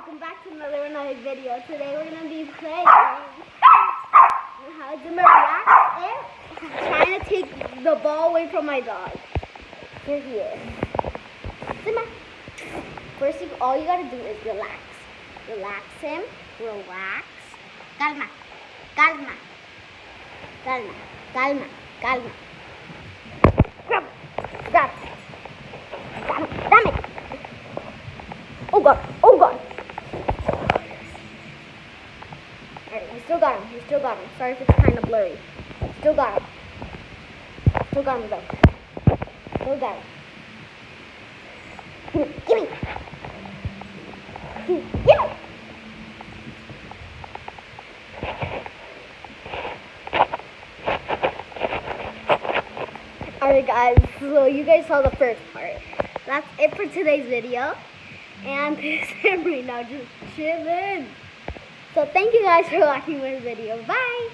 welcome back to another video. Today we're gonna be playing how to relax and trying to take the ball away from my dog. Here he is. Zimmer. First, all you gotta do is relax. Relax him. Relax. Calma. Calma. Calma. Calma. Calma. Grab. Grab. Damn it. Oh God. Oh God. Alright, we still got him. We still got him. Sorry if it's kind of blurry. Still got him. Still got him though. Still got him. Give me. Give me. Give me. Alright guys, so you guys saw the first part. That's it for today's video. And this is him right now just chilling. So thank you guys for watching my video. Bye!